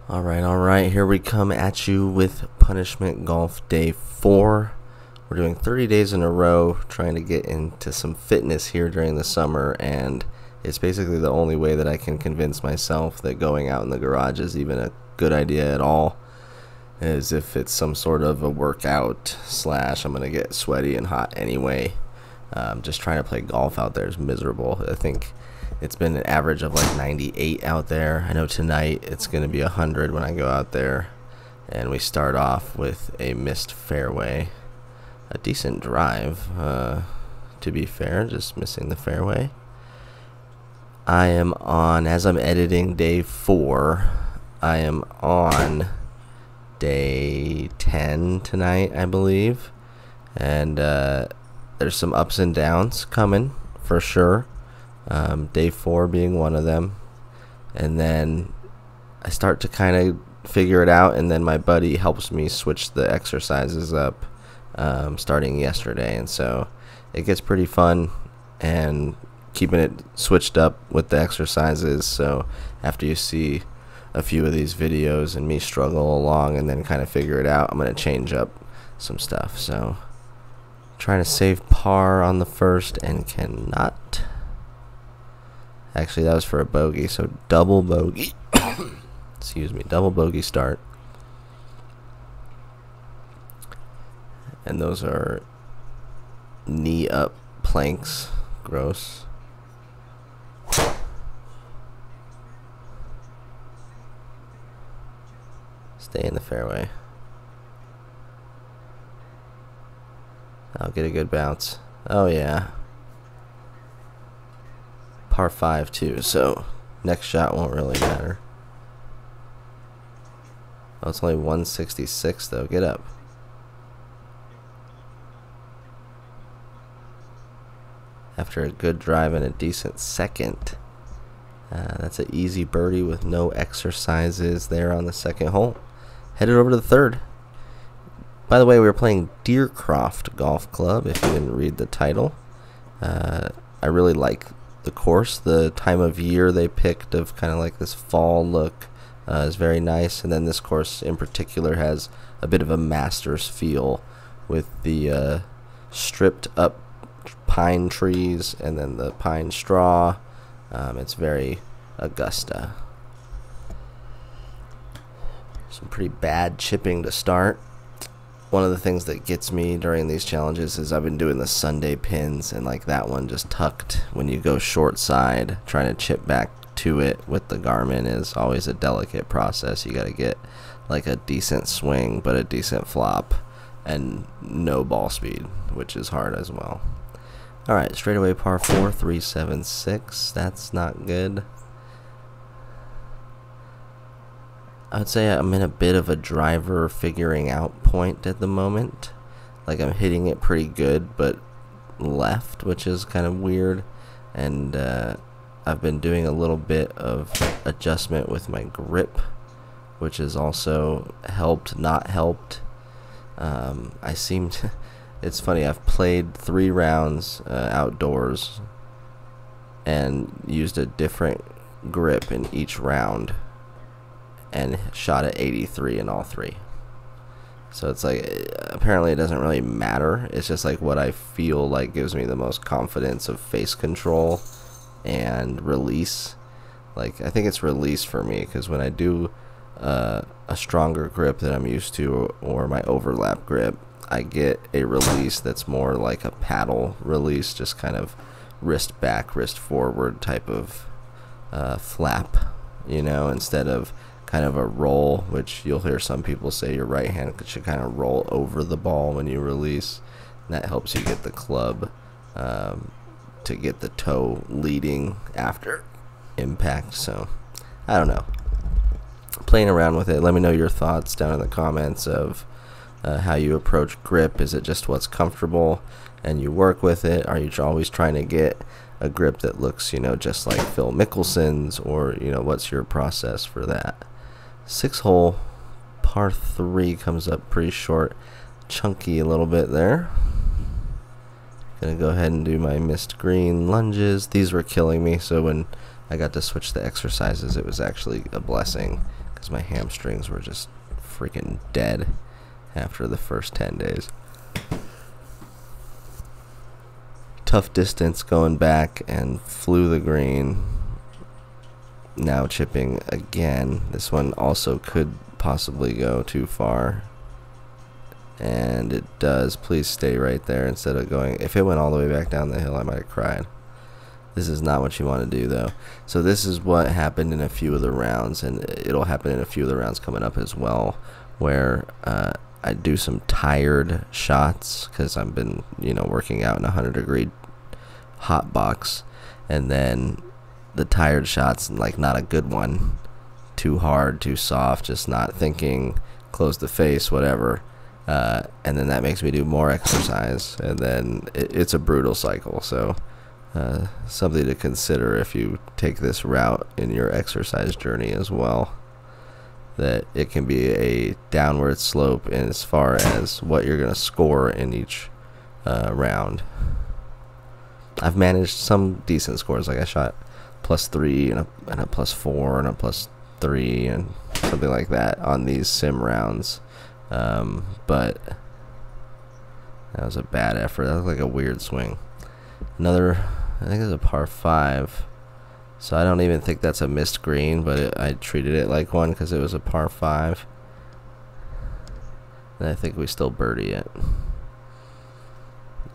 Alright, here we come at you with Punishment Golf Day 4. We're doing 30 days in a row, trying to get into some fitness here during the summer, and it's basically the only way that I can convince myself that going out in the garage is even a good idea at all, as if it's some sort of a workout slash I'm going to get sweaty and hot anyway. Just trying to play golf out there is miserable. I think it's been an average of like 98 out there. I know tonight it's going to be 100 when I go out there. And we start off with a missed fairway. A decent drive, to be fair, just missing the fairway. I am on, as I'm editing day 4, I am on day 10 tonight, I believe. And there's some ups and downs coming, for sure. Day 4 being one of them, and then I start to kind of figure it out, and then my buddy helps me switch the exercises up starting yesterday, and so it gets pretty fun and keeping it switched up with the exercises. So after you see a few of these videos and me struggle along and then kind of figure it out, I'm going to change up some stuff. So trying to save par on the first and cannot. Actually, that was for a bogey, so double bogey. Excuse me, double bogey start. And those are knee up planks. Gross. Stay in the fairway. I'll get a good bounce. Oh, yeah. Par 5 too, so next shot won't really matter. Oh, it's only 166 though. Get up. After a good drive and a decent second. That's an easy birdie with no exercises there on the second hole. Headed over to the third. By the way, we were playing Deercroft Golf Club, if you didn't read the title. I really like the course. The time of year they picked of kind of like this fall look is very nice, and then this course in particular has a bit of a Masters feel with the stripped up pine trees and then the pine straw. It's very Augusta. Some pretty bad chipping to start. One of the things that gets me during these challenges is I've been doing the Sunday pins, and like that one just tucked when you go short side. Trying to chip back to it with the Garmin is always a delicate process. You got to get like a decent swing but a decent flop and no ball speed, which is hard as well. Alright, straightaway par 4, 376. That's not good. I would say I'm in a bit of a driver figuring out point at the moment. Like I'm hitting it pretty good, but left, which is kind of weird. And I've been doing a little bit of adjustment with my grip, which has also helped, not helped. I seem to... It's funny, I've played 3 rounds outdoors and used a different grip in each round, and shot at 83 in all 3. So it's like, apparently it doesn't really matter. It's just like what I feel like gives me the most confidence of face control and release. Like, I think it's release for me, because when I do a stronger grip that I'm used to, or my overlap grip, I get a release that's more like a paddle release, just kind of wrist back, wrist forward type of flap, you know, instead of kind of a roll, which you'll hear some people say your right hand should kind of roll over the ball when you release. And that helps you get the club to get the toe leading after impact. So I don't know, playing around with it. Let me know your thoughts down in the comments of how you approach grip. Is it just what's comfortable and you work with it? Are you always trying to get a grip that looks, you know, just like Phil Mickelson's, or, you know, what's your process for that? 6 hole par 3 comes up pretty short, chunky a little bit there. Gonna go ahead and do my missed green lunges. These were killing me, so when I got to switch the exercises, it was actually a blessing, because my hamstrings were just freaking dead after the first 10 days. Tough distance going back and flew the green. Now chipping again. This one also could possibly go too far. And it does. Please stay right there instead of going. If it went all the way back down the hill, I might have cried. This is not what you want to do, though. So this is what happened in a few of the rounds, and it'll happen in a few of the rounds coming up as well, where I do some tired shots because I've been, working out in a 100-degree hot box, and then the tired shots, like not a good one, too hard, too soft, just not thinking, close the face, whatever. And then that makes me do more exercise, and then it's a brutal cycle. So something to consider if you take this route in your exercise journey as well, that it can be a downward slope in as far as what you're going to score in each round. I've managed some decent scores, like I shot +3 and a +4 and a +3 and something like that on these sim rounds. But that was a bad effort. That looked like a weird swing. Another, I think it's a par 5. So I don't even think that's a missed green, but I treated it like one because it was a par 5. And I think we still birdie it.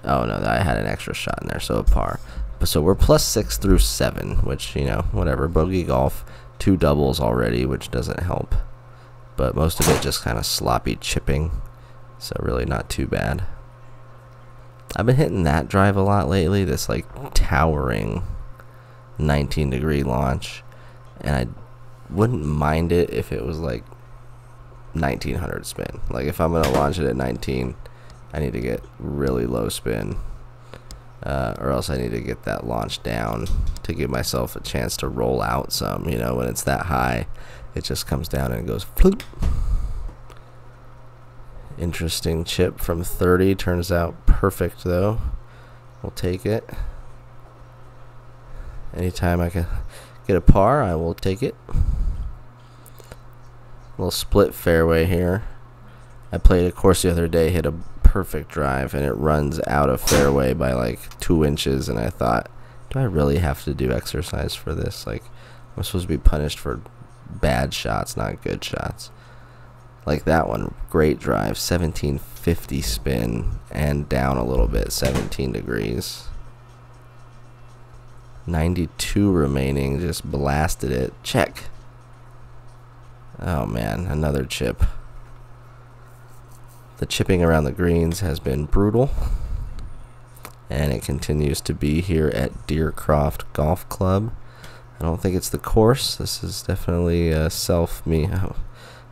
Oh no, I had an extra shot in there, so a par. So we're +6 through 7, which, whatever. Bogey golf, 2 doubles already, which doesn't help. But most of it just kind of sloppy chipping, so really not too bad. I've been hitting that drive a lot lately, this like towering 19-degree launch, and I wouldn't mind it if it was like 1900 spin. Like if I'm going to launch it at 19, I need to get really low spin, or else I need to get that launch down to give myself a chance to roll out some. When it's that high, it just comes down and goes floop. Interesting chip from 30. Turns out perfect, though. We'll take it. Anytime I can get a par, I will take it. Little split fairway here. I played a course the other day, hit a perfect drive, and it runs out of fairway by like 2 inches, and I thought, do I really have to do exercise for this? Like, I'm supposed to be punished for bad shots, not good shots. Like that one, great drive, 1750 spin and down a little bit, 17 degrees. 92 remaining, just blasted it. Check. Oh man, another chip. The chipping around the greens has been brutal, and it continues to be here at Deercroft Golf Club. I don't think it's the course. This is definitely me. Oh,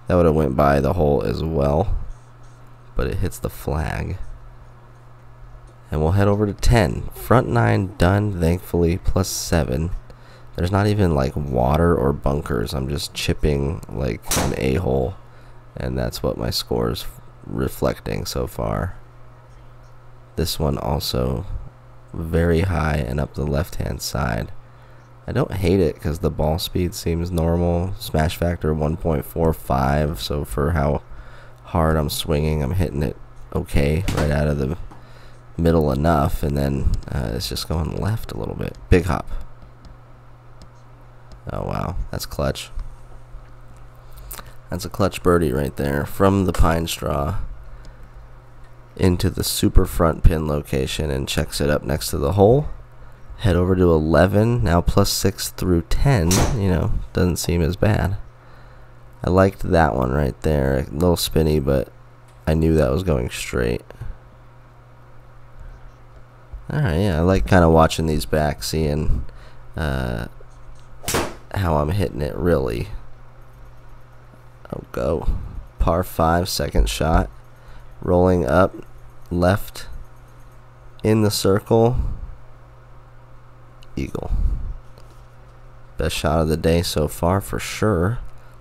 that would have went by the hole as well, but it hits the flag. And we'll head over to 10. Front 9 done, thankfully, +7. There's not even like water or bunkers. I'm just chipping like an a-hole, and that's what my score's reflecting so far. This one also very high and up the left-hand side. I don't hate it because the ball speed seems normal. Smash factor 1.45, so for how hard I'm swinging, I'm hitting it okay right out of the middle enough, and then it's just going left a little bit. Big hop. Oh wow, that's clutch. That's a clutch birdie right there from the pine straw into the super front pin location, and checks it up next to the hole. Head over to 11, now +6 through 10, doesn't seem as bad. I liked that one right there, a little spinny, but I knew that was going straight. Alright, yeah, I like kind of watching these back, seeing how I'm hitting it really. Oh, go. Par 5, second shot. Rolling up, left, in the circle. Eagle. Best shot of the day so far for sure.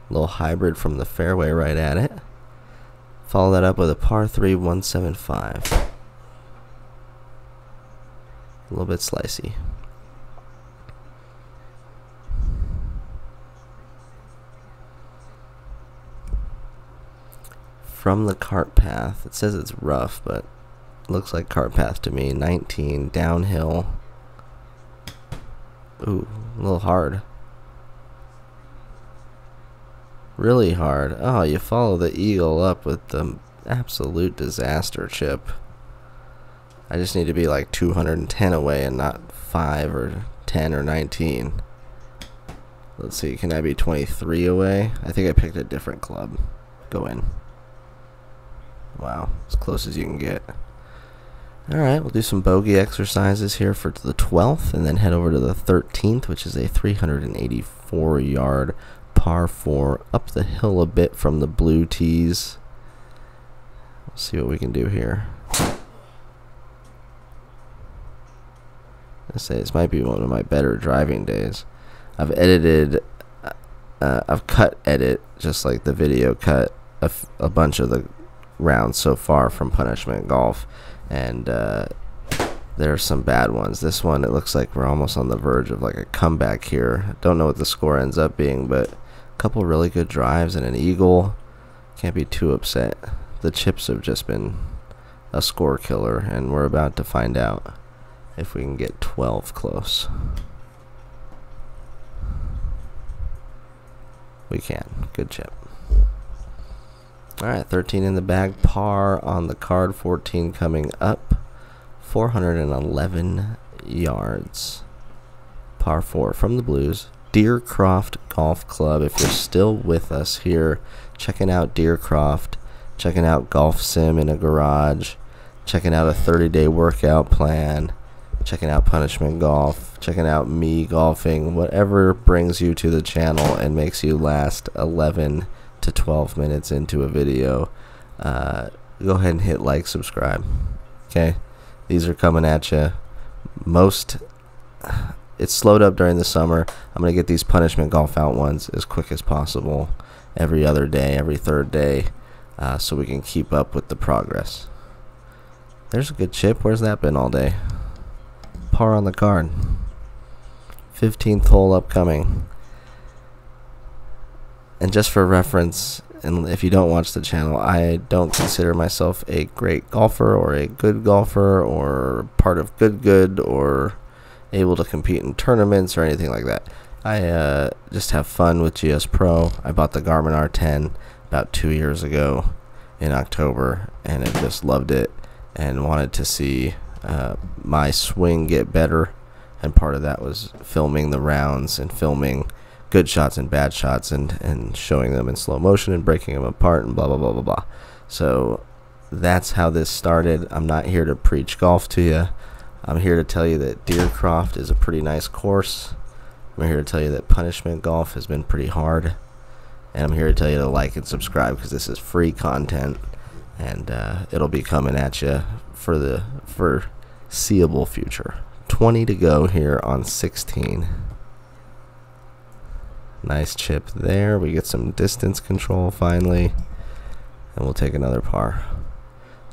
A little hybrid from the fairway right at it. Follow that up with a par 3 175. A little bit slicey. from the cart path. It says it's rough, but it looks like cart path to me. 19 downhill. Ooh, a little hard. Really hard. Oh, you follow the eagle up with the absolute disaster chip. I just need to be like 210 away and not 5 or 10 or 19. Let's see, can I be 23 away? I think I picked a different club. Go in. Wow, as close as you can get. Alright, we'll do some bogey exercises here for the 12th and then head over to the 13th, which is a 384 yard par 4 up the hill a bit from the blue tees. We'll see what we can do here. I say this might be one of my better driving days. I've edited, I've cut edit, just like the video cut, a bunch of the rounds so far from Punishment Golf, and there are some bad ones. This one, it looks like we're almost on the verge of like a comeback here. Don't know what the score ends up being, but a couple really good drives and an eagle. Can't be too upset. The chips have just been a score killer, and we're about to find out if we can get 12 close. We can. Good chip. Alright, 13 in the bag. Par on the card. 14 coming up. 411 yards. Par 4 from the blues. Deercroft Golf Club. If you're still with us here, checking out Deercroft, checking out Golf Sim in a garage, checking out a 30-day workout plan, checking out Punishment Golf, checking out me golfing, whatever brings you to the channel and makes you last 11 to 12 minutes into a video, go ahead and hit like, subscribe. Okay, these are coming at you. It's slowed up during the summer. I'm gonna get these Punishment Golf out ones as quick as possible, every other day, every third day, so we can keep up with the progress. There's a good chip. Where's that been all day? Par on the card. 15th hole upcoming. And just for reference, and if you don't watch the channel, I don't consider myself a great golfer or a good golfer or part of good or able to compete in tournaments or anything like that. I just have fun with GSPRO. I bought the Garmin R10 about 2 years ago in October, and I just loved it and wanted to see my swing get better, and part of that was filming the rounds and filming good shots and bad shots and showing them in slow motion and breaking them apart and blah blah blah blah blah. So that's how this started. I'm not here to preach golf to you. I'm here to tell you that Deercroft is a pretty nice course. I'm here to tell you that Punishment Golf has been pretty hard, and I'm here to tell you to like and subscribe because this is free content, and it'll be coming at you for the foreseeable future. 20 to go here on 16. Nice chip there. We get some distance control finally, and we'll take another par.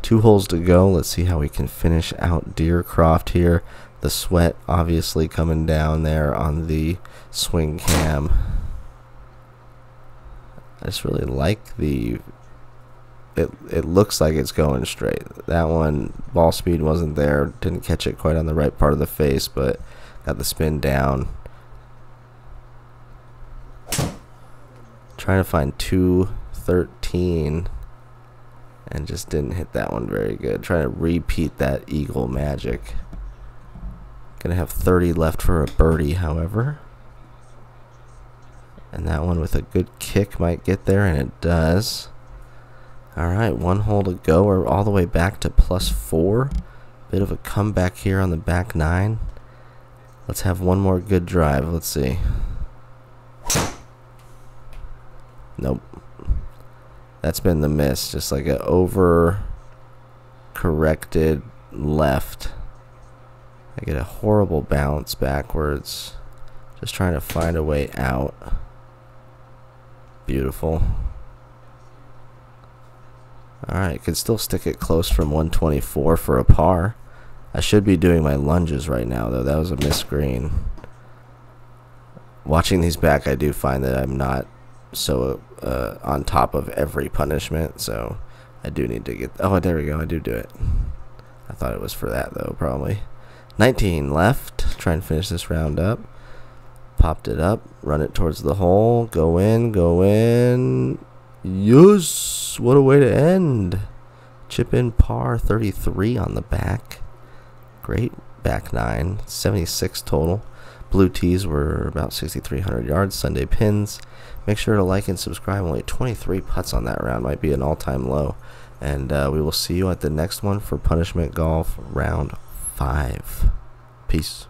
2 holes to go. Let's see how we can finish out Deercroft here. The sweat obviously coming down there on the swing cam. I just really like the it looks like it's going straight. That one, ball speed wasn't there, didn't catch it quite on the right part of the face, but got the spin down. Trying to find 213 and just didn't hit that one very good. Trying to repeat that eagle magic. Gonna have 30 left for a birdie, however. And that one with a good kick might get there, and it does. Alright, 1 hole to go. We're all the way back to +4. Bit of a comeback here on the back 9. Let's have one more good drive. Let's see. Nope. That's been the miss. Just like an over-corrected left. I get a horrible bounce backwards. Just trying to find a way out. Beautiful. Alright, could still stick it close from 124 for a par. I should be doing my lunges right now, though. That was a missed green. Watching these back, I do find that I'm not so on top of every punishment, so I do need to get... Oh, there we go. I do it. I thought it was for that, though, probably. 19 left. Try and finish this round up. Popped it up. Run it towards the hole. Go in. Go in. Yes! What a way to end. Chip in par 33 on the back. Great back nine. 76 total. Blue tees were about 6,300 yards. Sunday pins. Make sure to like and subscribe. Only 23 putts on that round. Might be an all-time low. And we will see you at the next one for Punishment Golf Round 5. Peace.